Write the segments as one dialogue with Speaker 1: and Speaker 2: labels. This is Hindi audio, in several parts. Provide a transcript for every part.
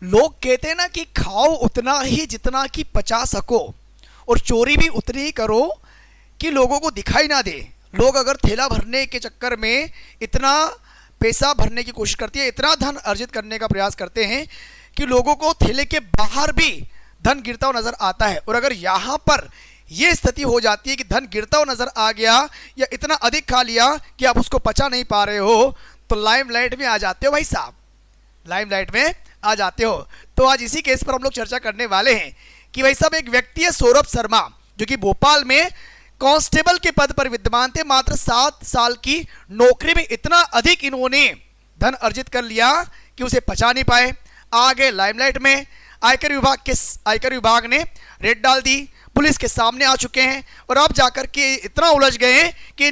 Speaker 1: लोग कहते हैं ना कि खाओ उतना ही जितना कि पचा सको, और चोरी भी उतनी ही करो कि लोगों को दिखाई ना दे। लोग अगर थैला भरने के चक्कर में इतना पैसा भरने की कोशिश करती है, इतना धन अर्जित करने का प्रयास करते हैं कि लोगों को थैले के बाहर भी धन गिरता हुआ नजर आता है। और अगर यहाँ पर यह स्थिति हो जाती है कि धन गिरता हुआ नजर आ गया या इतना अधिक खा लिया कि आप उसको पचा नहीं पा रहे हो, तो लाइमलाइट में आ जाते हो भाई साहब, लाइमलाइट में आ जाते हो। तो आज इसी केस पर हम लोग चर्चा करने वाले हैं कि भाई साहब एक व्यक्ति है सौरभ शर्मा, जो कि भोपाल में कांस्टेबल के पद पर विद्यमान थे। मात्र 7 साल की नौकरी में इतना अधिक इन्होंने धन अर्जित कर लिया कि उसे पचा नहीं पाए। आगे लाइमलाइट में आयकर विभाग ने रेड डाल दी, पुलिस के सामने आ चुके हैं और अब जाकर के इतना उलझ गए हैं कि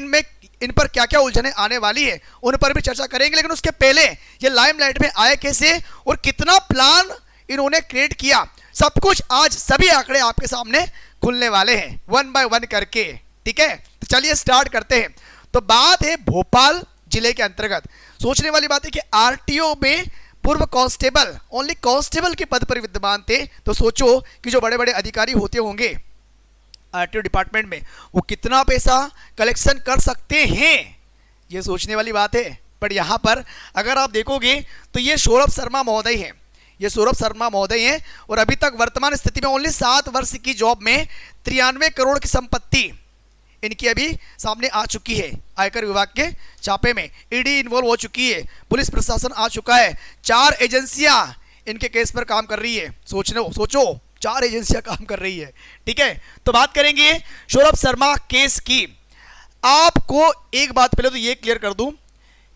Speaker 1: इन पर क्या क्या उलझने आने वाली है उन पर भी चर्चा करेंगे। लेकिन उसके पहले ये लाइमलाइट में आए कैसे और कितना प्लान इन्होंने क्रिएट किया, सब कुछ आज सभी आंकड़े आपके सामने खुलने वाले हैं वन बाय वन करके। ठीक है, तो चलिए स्टार्ट करते हैं। तो बात है भोपाल जिले के अंतर्गत। सोचने वाली बात है कि आरटीओ में पूर्व कांस्टेबल, ओनली कांस्टेबल के पद पर विद्यमान थे। तो सोचो कि जो बड़े बड़े अधिकारी होते होंगे आरटीओ डिपार्टमेंट में, वो कितना पैसा कलेक्शन कर सकते हैं, ये सोचने वाली बात है। पर यहाँ पर अगर आप देखोगे तो ये सौरभ शर्मा महोदय हैं, ये सौरभ शर्मा महोदय हैं और अभी तक वर्तमान स्थिति में ओनली 7 वर्ष की जॉब में 93 करोड़ की संपत्ति इनकी अभी सामने आ चुकी है। आयकर विभाग के छापे में ईडी इन्वॉल्व हो चुकी है, पुलिस प्रशासन आ चुका है, 4 एजेंसियां इनके केस पर काम कर रही है। सोचो 4 एजेंसियां काम कर रही है। ठीक है, तो बात करेंगे सौरभ शर्मा केस की। आपको एक बात पहले तो ये क्लियर कर दूं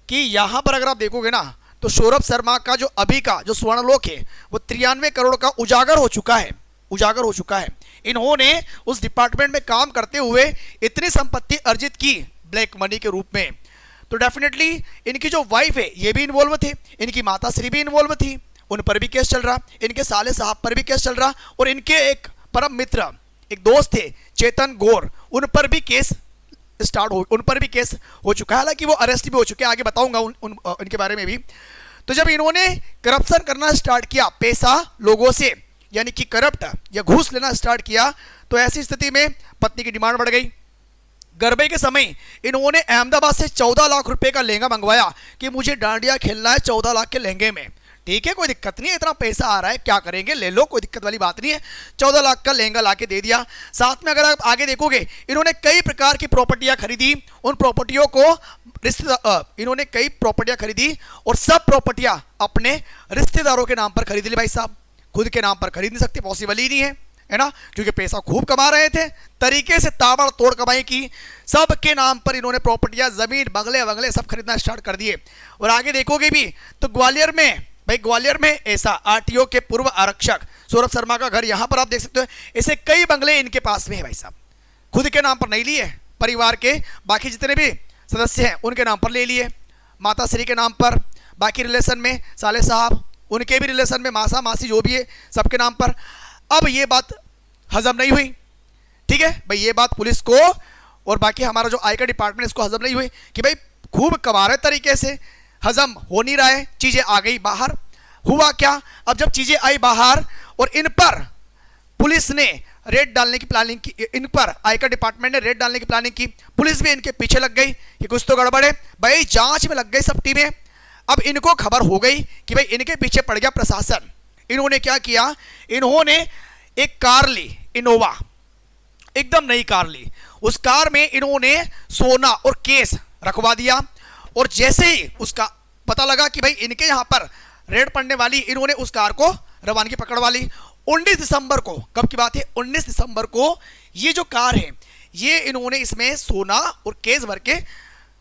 Speaker 1: कि यहां पर अगर आप देखोगे ना तो सौरभ शर्मा का जो अभी का जो स्वर्णलोक है वो 93 करोड़ का उजागर हो चुका है। इन्होंने उस डिपार्टमेंट में काम करते हुए इतनी संपत्ति अर्जित की ब्लैक मनी के रूप में। तो डेफिनेटली इनकी जो वाइफ है ये भी इन्वॉल्व थे, इनकी माता श्री भी इन्वॉल्व थी, उन पर भी केस चल रहा, इनके साले साहब पर भी केस चल रहा और इनके एक परम मित्र एक दोस्त थे चेतन गौर, उन पर भी केस हो चुका है। हालांकि वो अरेस्ट भी हो चुके हैं, आगे बताऊंगा उनके बारे में भी। तो जब इन्होंने करप्शन करना स्टार्ट किया, पैसा लोगों से यानी कि करप्ट या घूस लेना स्टार्ट किया, तो ऐसी स्थिति में पत्नी की डिमांड बढ़ गई। गरबे के समय इन्होंने अहमदाबाद से 14 लाख रुपए का लहंगा मंगवाया कि मुझे डांडिया खेलना है 14 लाख के लहंगे में। ठीक है, कोई दिक्कत नहीं है, इतना पैसा आ रहा है, क्या करेंगे, ले लो, कोई दिक्कत वाली बात नहीं है। 14 लाख का लहंगा लाके दे दिया। साथ में अगर आप आगे देखोगे इन्होंने कई प्रकार की प्रॉपर्टियां खरीदी, उन प्रॉपर्टियों को इन्होंने कई प्रॉपर्टियां खरीदी और सब प्रॉपर्टियां अपने रिश्तेदारों के नाम पर खरीद ली। भाई साहब, खुद के नाम पर खरीद नहीं सकते, पॉसिबल ही नहीं है ना, क्योंकि पैसा खूब कमा रहे थे, तरीके से ताबड़तोड़ कमाई की। सबके नाम पर इन्होंने प्रॉपर्टियां, जमीन, बंगले सब खरीदना स्टार्ट कर दिए। और आगे देखोगे भी तो ग्वालियर में ऐसा आरटीओ के पूर्व आरक्षक सौरभ शर्मा का घर यहां पर आप देख सकते हो। ऐसे कई बंगले इनके पास में है भाई साहब, खुद के नाम पर नहीं लिए, परिवार के बाकी जितने भी सदस्य हैं उनके नाम पर ले लिए, माता श्री के नाम पर, बाकी रिलेशन में साले साहब उनके भी रिलेशन में, मासा मासी जो भी है सबके नाम पर। अब ये बात हजम नहीं हुई। ठीक है भाई, ये बात पुलिस को और बाकी हमारा जो आयकर डिपार्टमेंट इसको हजम नहीं हुई कि भाई खूब कमा रहे तरीके से, हजम हो नहीं रहा है, चीजें आ गई बाहर। हुआ क्या, अब जब चीजें आई बाहर और इन पर पुलिस ने रेड डालने की प्लानिंग की, इन पर आयकर डिपार्टमेंट ने रेड डालने की प्लानिंग की, पुलिस भी इनके पीछे लग गई कि कुछ तो गड़बड़ है भाई, जांच में लग गई सब टीमें। अब इनको खबर हो गई कि भाई इनके पीछे पड़ गया प्रशासन। इन्होंने क्या किया, इन्होंने एक कार ली, इनोवा, एकदम नई कार ली। उस कार में इन्होंने सोना और केस रखवा दिया और जैसे ही उसका पता लगा कि भाई इनके यहां पर रेड पड़ने वाली, इन्होंने उस कार को रवानगी पकड़वा ली। 19 दिसंबर को, कब की बात है, 19 दिसंबर को ये जो कार है ये इन्होंने इसमें सोना और केस भर के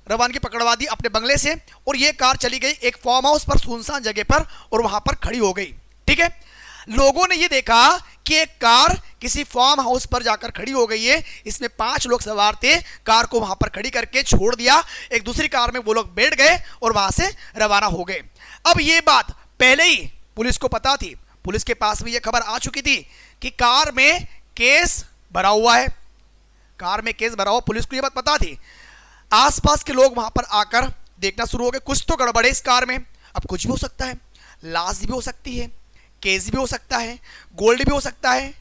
Speaker 1: रवानगी पकड़वा दी अपने बंगले से और ये कार चली गई एक फार्म हाउस पर, सुनसान जगह पर, और वहां पर खड़ी हो गई। ठीक है, लोगों ने ये देखा कि एक कार किसी फार्म हाउस पर जाकर खड़ी हो गई है, इसमें 5 लोग सवार थे, कार को वहां पर खड़ी करके छोड़ दिया, एक दूसरी कार में वो लोग बैठ गए और वहां से रवाना हो गए। अब ये बात पहले ही पुलिस को पता थी, पुलिस के पास भी ये खबर आ चुकी थी कि कार में केस भरा हुआ है, कार में केस भरा हुआ, पुलिस को ये बात पता थी। आसपास के लोग वहां पर आकर देखना शुरू हो गए, कुछ तो गड़बड़ है इस कार में। अब कुछ भी हो सकता है, लाश भी हो सकती है, केस भी हो सकता है, गोल्ड भी हो सकता है।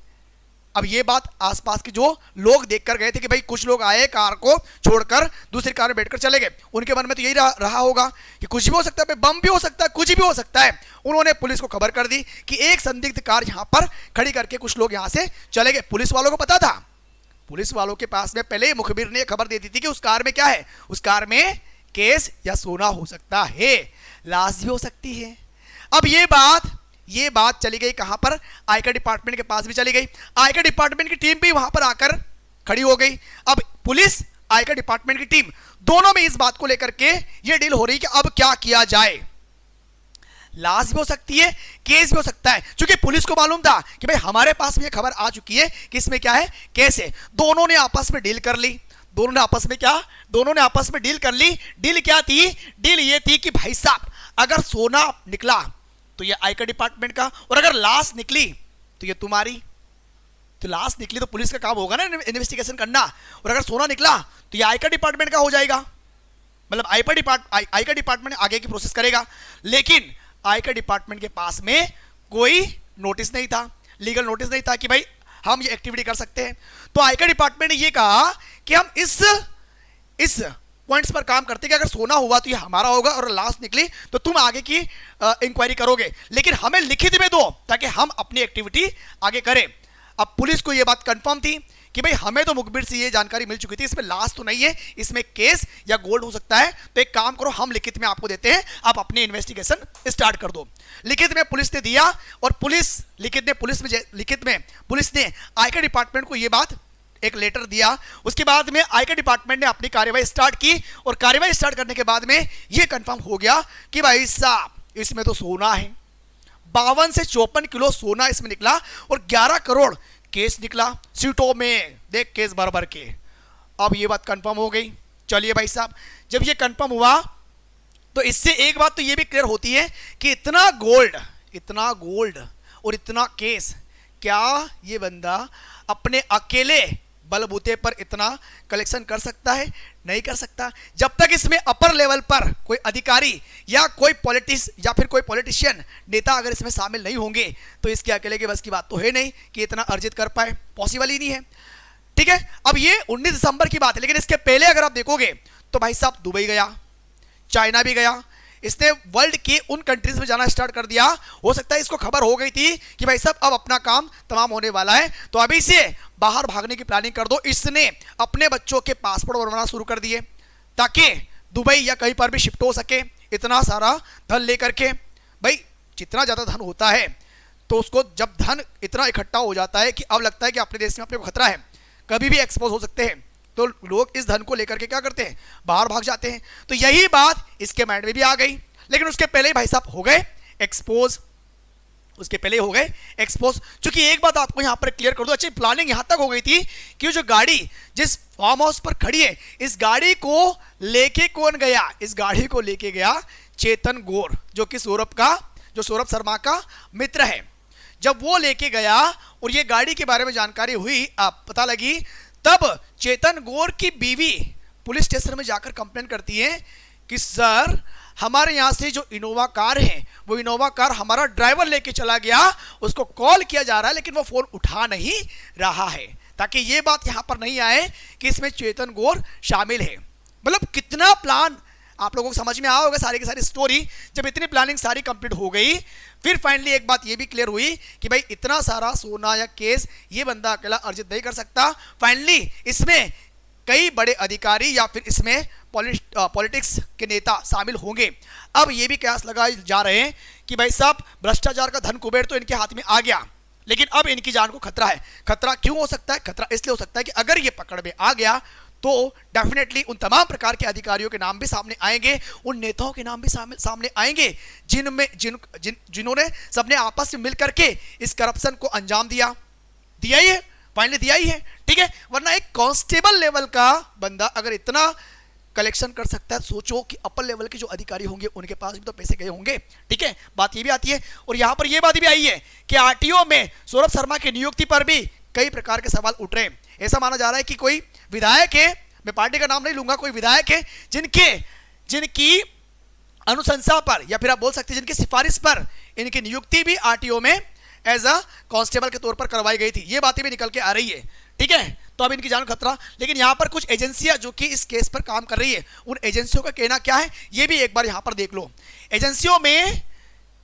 Speaker 1: अब ये बात आसपास के जो लोग देखकर गए थे कि भाई कुछ लोग आए कार को छोड़कर दूसरी कार में बैठकर चले गए, उनके मन में तो यही रहा होगा कि कुछ भी हो सकता है, बम भी हो सकता है, कुछ भी हो सकता है। उन्होंने पुलिस को खबर कर दी कि एक संदिग्ध कार यहां पर खड़ी करके कुछ लोग यहां से चले गए। पुलिस वालों को पता था, पुलिस वालों के पास में पहले मुखबिर ने खबर दे दी थी कि उस कार में क्या है, उस कार में केस या सोना हो सकता है, लाश भी हो सकती है। अब ये बात चली गई कहां पर, आयकर डिपार्टमेंट के पास भी चली गई। आयकर डिपार्टमेंट की टीम भी वहां पर आकर खड़ी हो गई। अब पुलिस, आयकर डिपार्टमेंट की टीम, दोनों में इस बात को लेकर के ये डील हो रही कि अब क्या किया जाए। लाश भी हो सकती है, केस भी हो सकता है। क्योंकि पुलिस को मालूम था कि भाई हमारे पास में ये खबर आ चुकी है कि इसमें क्या है, केस है। दोनों ने आपस में डील कर ली। दोनों ने आपस में डील कर ली। डील क्या थी? डील ये थी कि भाई साहब अगर सोना निकला तो ये आयकर डिपार्टमेंट का, और अगर लाश निकली तो ये तुम्हारी। तो लाश निकली तो पुलिस का काम होगा ना इन्वेस्टिगेशन करना, और अगर सोना निकला तो ये आयकर डिपार्टमेंट का हो जाएगा। मतलब आयकर डिपार्टमेंट आगे की प्रोसेस करेगा। लेकिन आयकर डिपार्टमेंट के पास में कोई नोटिस नहीं था, लीगल नोटिस नहीं था कि भाई हम ये एक्टिविटी कर सकते हैं। तो आयकर डिपार्टमेंट ने ये कहा कि हम इस पॉइंट्स पर काम करते कि अगर सोना हुआ तो ये हमारा होगा, और लाश निकली तो तुम आगे की इंक्वायरी करोगे, लेकिन हमें लिखित में दो ताकि हम अपनी एक्टिविटी आगे करें। अब पुलिस को यह बात कंफर्म थी कि भाई हमें तो मुखबिर से ये जानकारी मिल चुकी थी, इसमें लाश तो नहीं है, इसमें केस या गोल्ड हो सकता है। तो एक काम करो, हम लिखित में आपको देते हैं, आप अपनी इन्वेस्टिगेशन स्टार्ट कर दो। लिखित में पुलिस ने दिया, और लिखित में पुलिस ने आयकर डिपार्टमेंट को यह बात एक लेटर दिया। उसके बाद में आयकर डिपार्टमेंट ने अपनी कार्यवाही स्टार्ट की, और कार्यवाही स्टार्ट करने के बाद में यह कंफर्म हो गया कि भाई साहब इसमें तो सोना है। 52 से 54 किलो सोना इसमें निकला, और 11 करोड़ केस निकला सीटों में। देख केस भर भर के। अब ये बात कंफर्म हो गई। चलिए भाई साहब, जब ये कंफर्म हुआ तो इससे एक बात तो ये भी क्लियर होती है कि इतना गोल्ड और इतना केस, क्या ये बंदा अपने अकेले बलबूते पर इतना कलेक्शन कर सकता है? नहीं कर सकता। जब तक इसमें अपर लेवल पर कोई अधिकारी या कोई पॉलिटिशियन नेता अगर इसमें शामिल नहीं होंगे तो इसके अकेले के बस की बात तो है नहीं कि इतना अर्जित कर पाए, पॉसिबल ही नहीं है। ठीक है, अब ये 19 दिसंबर की बात है, लेकिन इसके पहले अगर आप देखोगे तो भाई साहब दुबई गया, चाइना भी गया, इसने वर्ल्ड के उन कंट्रीज में जाना स्टार्ट कर दिया। हो सकता है इसको खबर हो गई थी कि भाई साहब अब अपना काम तमाम होने वाला है, तो अभी से बाहर भागने की प्लानिंग कर दो। इसने अपने बच्चों के पासपोर्ट बनवाना शुरू कर दिए ताकि दुबई या कहीं पर भी शिफ्ट हो सके। इतना सारा धन लेकर के, भाई जितना ज्यादा धन होता है तो उसको, जब धन इतना इकट्ठा हो जाता है कि अब लगता है कि अपने देश में अपने को खतरा है, कभी भी एक्सपोज हो सकते हैं, तो लोग इस धन को लेकर के क्या करते हैं, बाहर भाग जाते हैं। तो यही बात इसके माइंड में भी आ गई, लेकिन उसके पहले ही भाई साहब हो गए एक्सपोज। क्योंकि एक बात आपको यहां पर क्लियर कर दो, अच्छी प्लानिंग यहां तक हो गई थी कि जो गाड़ी जिस फार्म हाउस पर खड़ी है, इस गाड़ी को लेके कौन गया? इस गाड़ी को लेके गया चेतन गौर, जो कि सौरभ शर्मा का मित्र है। जब वो लेके गया और ये गाड़ी के बारे में जानकारी हुई, पता लगी, तब चेतन गौर की बीवी पुलिस स्टेशन में जाकर कंप्लेन करती है कि सर हमारे यहां से जो इनोवा कार है, वो इनोवा कार हमारा ड्राइवर लेके चला गया, उसको कॉल किया जा रहा है लेकिन वो फोन उठा नहीं रहा है, ताकि ये बात यहां पर नहीं आए कि इसमें चेतन गौर शामिल है। मतलब कितना प्लान आप लोगों को समझ में आया होगा, सारी की सारी स्टोरी। जब इतनी प्लानिंग सारी कंप्लीट हो गई, फिर फाइनली एक बात ये भी क्लियर हुई कि भाई इतना सारा सोना या केस ये बंदा अकेला अर्जित नहीं कर सकता। फाइनली इसमें कई बड़े अधिकारी या फिर इसमें पॉलिटिक्स के नेता शामिल होंगे। अब ये भी कयास लगाए जा रहे हैं कि भाई साहब भ्रष्टाचार का धन कुबेर तो इनके हाथ में आ गया, लेकिन अब इनकी जान को खतरा है। खतरा क्यों हो सकता है? खतरा इसलिए हो सकता है कि अगर ये पकड़ में आ गया तो डेफिनेटली उन तमाम प्रकार के अधिकारियों के नाम भी सामने आएंगे, उन नेताओं के नाम भी सामने आएंगे जिन्होंने सबने आपस में मिलकर के इस करप्शन को अंजाम दिया ही है, फाइनली दिया ही है। ठीक है, वरना एक कांस्टेबल लेवल का बंदा अगर इतना कलेक्शन कर सकता है, सोचो कि अपर लेवल के जो अधिकारी होंगे उनके पास भी तो पैसे गए होंगे। ठीक है, बात ये भी आती है। और यहां पर यह बात भी आई है कि आरटीओ में सौरभ शर्मा की नियुक्ति पर भी कई प्रकार के सवाल उठ रहे हैं। ऐसा माना जा रहा है कि कोई विधायक है, मैं पार्टी का नाम नहीं लूंगा, कोई विधायक है जिनकी अनुशंसा पर या फिर आप बोल सकते हैं जिनकी सिफारिश पर इनकी नियुक्ति भी आरटीओ में एज अ कांस्टेबल के तौर पर करवाई गई थी। ये बातें भी निकल के आ रही है, ठीक है। तो अब इनकी जान को खतरा, लेकिन यहां पर कुछ एजेंसियां जो कि इस केस पर काम कर रही है, उन एजेंसियों का कहना क्या है ये भी एक बार यहां पर देख लो। एजेंसियों में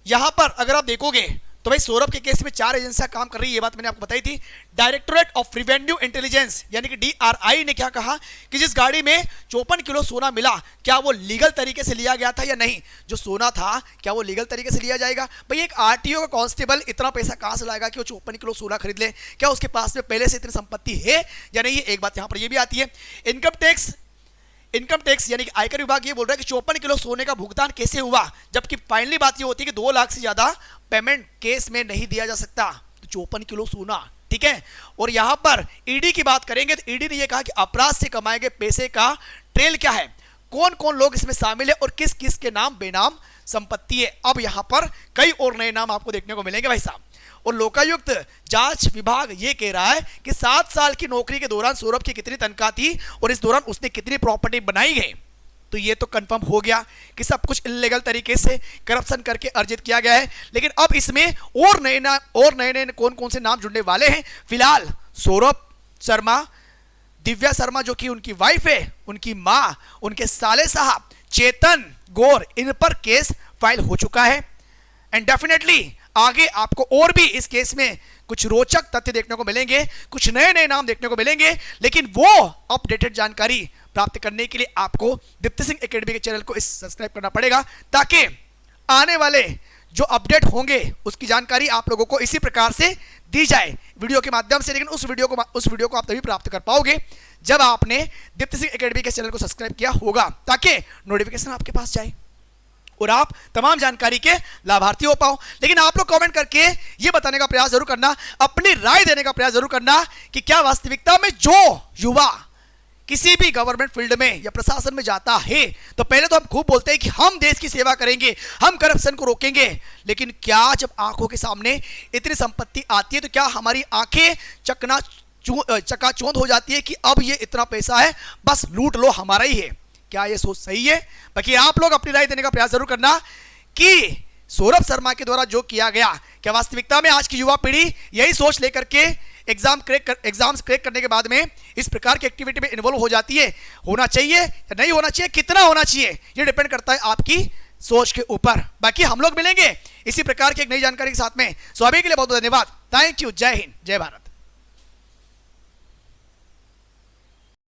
Speaker 1: यहां पर अगर आप देखोगे तो भाई सौरभ के केस में 4 एजेंसियां काम कर रही है, ये बात मैंने आपको बताई थी। डायरेक्टोरेट ऑफ रिवेन्यू इंटेलिजेंस यानी कि DRI ने क्या कहा कि जिस गाड़ी में 54 किलो सोना मिला, क्या वो लीगल तरीके से लिया गया था या नहीं। जो सोना था क्या वो लीगल तरीके से लिया जाएगा। भाई एक RTO का कांस्टेबल इतना पैसा कहां से लाएगा कि वो 54 किलो सोना खरीद ले। क्या उसके पास में पहले से इतनी संपत्ति है या नहीं, एक बात यहां पर ये भी आती है। इनकम टैक्स यानी कि आयकर विभाग ये बोल रहा है कि 54 किलो सोने का भुगतान कैसे हुआ, जबकि फाइनली बात ये होती है कि 2 लाख से ज्यादा पेमेंट केस में नहीं दिया जा सकता। तो 54 किलो सोना, ठीक है। और यहां पर ईडी की बात करेंगे तो ईडी ने यह कहा कि अपराध से कमाए गए पैसे का ट्रेल क्या है, कौन कौन लोग इसमें शामिल है और किस किस के नाम बेनाम संपत्ति है। अब यहां पर कई और नए नाम आपको देखने को मिलेंगे भाई साहब। और लोकायुक्त जांच विभाग ये कह रहा है कि 7 साल की नौकरी के दौरान सौरभ की कितनी तनख्वाह थी और इस दौरान उसने कितनी प्रॉपर्टी बनाई है। तो ये तो कंफर्म हो गया कि सब कुछ इल्लीगल तरीके से करप्शन करके अर्जित किया गया है। लेकिन अब इसमें और नए कौन कौन से नाम जुड़ने वाले हैं। फिलहाल सौरभ शर्मा, दिव्या शर्मा जो कि उनकी वाइफ है, उनकी मां, उनके साले साहब चेतन गौर, इन पर केस फाइल हो चुका है। एंड डेफिनेटली आगे आपको और भी इस केस में कुछ रोचक तथ्य देखने को मिलेंगे, कुछ नए नए नाम देखने को मिलेंगे। लेकिन वो अपडेटेड जानकारी प्राप्त करने के लिए आपको दीप्ति सिंह एकेडमी के चैनल को सब्सक्राइब करना पड़ेगा, ताकि आने वाले जो अपडेट होंगे उसकी जानकारी आप लोगों को इसी प्रकार से दी जाए वीडियो के माध्यम से। लेकिन उस वीडियो को आप तभी प्राप्त कर पाओगे जब आपने दीप्ति सिंह एकेडमी के चैनल को सब्सक्राइब किया होगा, ताकि नोटिफिकेशन आपके पास जाए और आप तमाम जानकारी के लाभार्थी हो पाओ। लेकिन आप लोग कमेंट करके ये बताने का प्रयास जरूर करना, अपनी राय देने का प्रयास जरूर करना कि क्या वास्तविकता में जो युवा किसी भी गवर्नमेंट फील्ड में या प्रशासन में जाता है तो पहले तो हम खूब बोलते हैं कि हम देश की सेवा करेंगे, हम करप्शन को रोकेंगे। लेकिन क्या जब आंखों के सामने इतनी संपत्ति आती है तो क्या हमारी आंखें चकाचौंध हो जाती है कि अब ये इतना पैसा है, बस लूट लो, हमारा ही है। क्या ये सोच सही है? बाकी आप लोग अपनी राय देने का प्रयास जरूर करना कि सौरभ शर्मा के द्वारा जो किया गया, क्या वास्तविकता में आज की युवा पीढ़ी यही सोच लेकर के एग्जाम्स क्रैक करने के बाद में इस प्रकार की एक्टिविटी में इन्वॉल्व हो जाती है। होना चाहिए या नहीं होना चाहिए, कितना होना चाहिए, ये डिपेंड करता है आपकी सोच के ऊपर। बाकी हम लोग मिलेंगे इसी प्रकार की एक नई जानकारी के साथ में। सो अभी के लिए बहुत बहुत धन्यवाद। Thank you. जय हिंद, जय भारत।